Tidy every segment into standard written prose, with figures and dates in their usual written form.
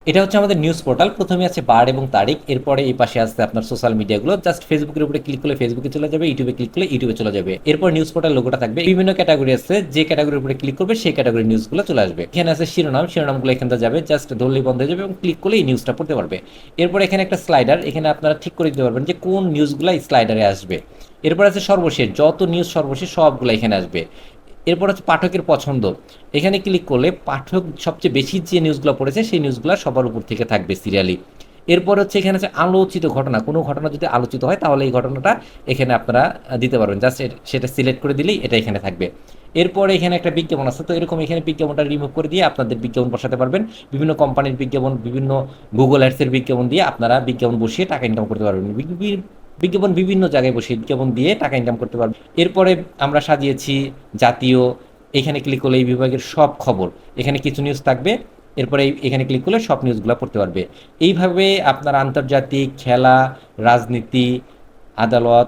এটা হচ্ছে আমাদের নিউজ পোর্টাল। প্রথমে আছে বার এবং তারিখ, এরপরে এই পাশে আসছে আপনার সোশ্যাল মিডিয়াগুলো। জাস্ট ফেসবুকের উপরে ক্লিক করলে ফেসবুকে চলে যাবে, ইউটিউবে ক্লিক করলে ইউটিউবে চলে যাবে। এরপর নিউজ পোর্টাল লোগোটা থাকবে। বিভিন্ন ক্যাটাগরি আছে, যে ক্যাটাগরির উপরে ক্লিক করবে সেই ক্যাটাগরির নিউজগুলো চলে আসবে। এখানে আছে শিরোনাম, শিরোনামগুলো এখানে যাবে, জাস্ট ধরলেই বন্ধ হয়ে যাবে এবং ক্লিক করলে এই নিউজটা পড়তে পারবে। এরপর এখানে একটা স্লাইডার, এখানে আপনারা ঠিক করে দিতে পারবেন যে কোন নিউজগুলো এই স্লাইডারে আসবে। এরপর আছে সর্বশেষ, যত নিউজ সর্বশেষ সবগুলো এখানে আসবে। এরপর হচ্ছে পাঠকের পছন্দ, এখানে ক্লিক করলে পাঠক সবচেয়ে বেশি যে নিউজগুলো পড়েছে সেই নিউজগুলো সবার উপর থেকে থাকবে সিরিয়ালি। এরপর হচ্ছে এখানে আছে আলোচিত ঘটনা, কোনো ঘটনা যদি আলোচিত হয় তাহলে এই ঘটনাটা এখানে আপনারা দিতে পারবেন, জাস্ট সেটা সিলেক্ট করে দিলেই এটা এখানে থাকবে। এরপরে এখানে একটা বিজ্ঞাপন আছে, তো এরকম এখানে বিজ্ঞাপনটা রিমুভ করে দিয়ে আপনাদের বিজ্ঞাপন বসাতে পারবেন। বিভিন্ন কোম্পানির বিজ্ঞাপন, বিভিন্ন গুগল অ্যাডসের বিজ্ঞাপন দিয়ে আপনারা বিজ্ঞাপন বসিয়ে টাকা ইনকাম করতে পারবেন। বিজ্ঞাপন বিভিন্ন জায়গায় বসে বিজ্ঞাপন দিয়ে টাকা ইনকাম করতে পারবেন। এরপরে আমরা সাজিয়েছি জাতীয়, এখানে ক্লিক করলে এই বিভাগের সব খবর, এখানে কিছু নিউজ থাকবে। এরপরে এখানে ক্লিক করলে সব নিউজগুলো পড়তে পারবে। এইভাবে আপনার আন্তর্জাতিক, খেলা, রাজনীতি, আদালত,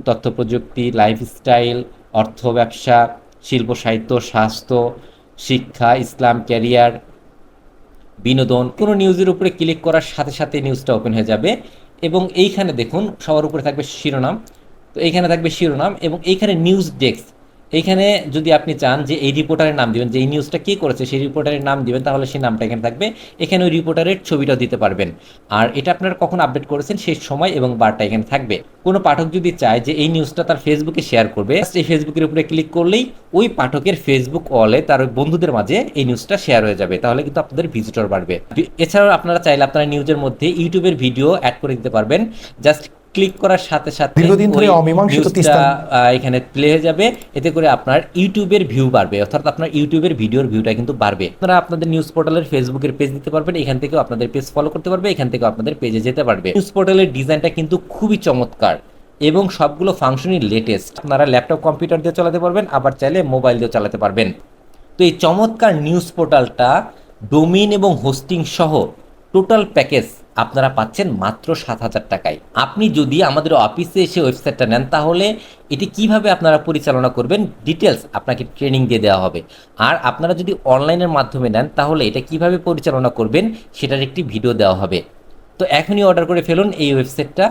তথ্য প্রযুক্তি, লাইফস্টাইল, অর্থ, ব্যবসা, শিল্প, সাহিত্য, স্বাস্থ্য, শিক্ষা, ইসলাম, ক্যারিয়ার, বিনোদন, কোনো নিউজের উপরে ক্লিক করার সাথে সাথে নিউজটা ওপেন হয়ে যাবে। এবং এইখানে দেখুন সবার উপরে থাকবে শিরোনাম, তো এইখানে থাকবে শিরোনাম এবং এইখানে নিউজ ডেস্ক। এইখানে যদি আপনি চান যে এই রিপোর্টারের নাম দিবেন, যে এই নিউজটা কে করেছে সেই রিপোর্টারের নাম দিবেন, তাহলে সেই নামটা এখানে থাকবে। এখানে ওই রিপোর্টারের ছবিটাও দিতে পারবেন। আর এটা আপনারা কখন আপডেট করেছেন সেই সময় এবং বারটা এখানে থাকবে। কোনো পাঠক যদি চায় যে এই নিউজটা তার ফেসবুকে শেয়ার করবে, এই ফেসবুকের উপরে ক্লিক করলেই ওই পাঠকের ফেসবুক ওয়ালে তার ওই বন্ধুদের মাঝে এই নিউজটা শেয়ার হয়ে যাবে, তাহলে কিন্তু আপনাদের ভিজিটর বাড়বে। এছাড়াও আপনারা চাইলে আপনারা নিউজের মধ্যে ইউটিউবের ভিডিও অ্যাড করে দিতে পারবেন। জাস্ট ক্লিক করার সাথে সাথে দীর্ঘদিন ধরে ওই অমীমাংসিত নিউজটা এখানে প্লে হয়ে যাবে। এতে করে আপনার ইউটিউবের ভিউ বাড়বে, অর্থাৎ আপনার ইউটিউবের ভিডিওর ভিউটা কিন্তু বাড়বে। আপনারা আপনাদের নিউজ পোর্টালের ফেসবুকের পেজ দিতে পারবেন, এখান থেকেও আপনাদের পেজ ফলো করতে পারবে, এখান থেকেও আপনাদের পেজে যেতে পারবে। নিউজ পোর্টালের ডিজাইনটা কিন্তু খুবই চমৎকার এবং সবগুলো ফাংশনই লেটেস্ট। আপনারা ল্যাপটপ, কম্পিউটার দিয়ে চালাতে পারবেন, আবার চাইলে মোবাইল দিয়ে চালাতে পারবেন। তো এই চমৎকার নিউজ পোর্টালটা ডোমেইন এবং হোস্টিং সহ টোটাল প্যাকেজ আপনারা পাচ্ছেন মাত্র 7,000 টাকায়। আপনি যদি আমাদের অফিসে এসে ওয়েবসাইটটা নেন তাহলে এটি কিভাবে আপনারা পরিচালনা করবেন ডিটেলস আপনাকে ট্রেনিং দিয়ে দেওয়া হবে। আর আপনারা যদি অনলাইনের মাধ্যমে নেন তাহলে এটা কিভাবে পরিচালনা করবেন সেটার একটি ভিডিও দেওয়া হবে। তো এখনই অর্ডার করে ফেলুন এই ওয়েবসাইটটা।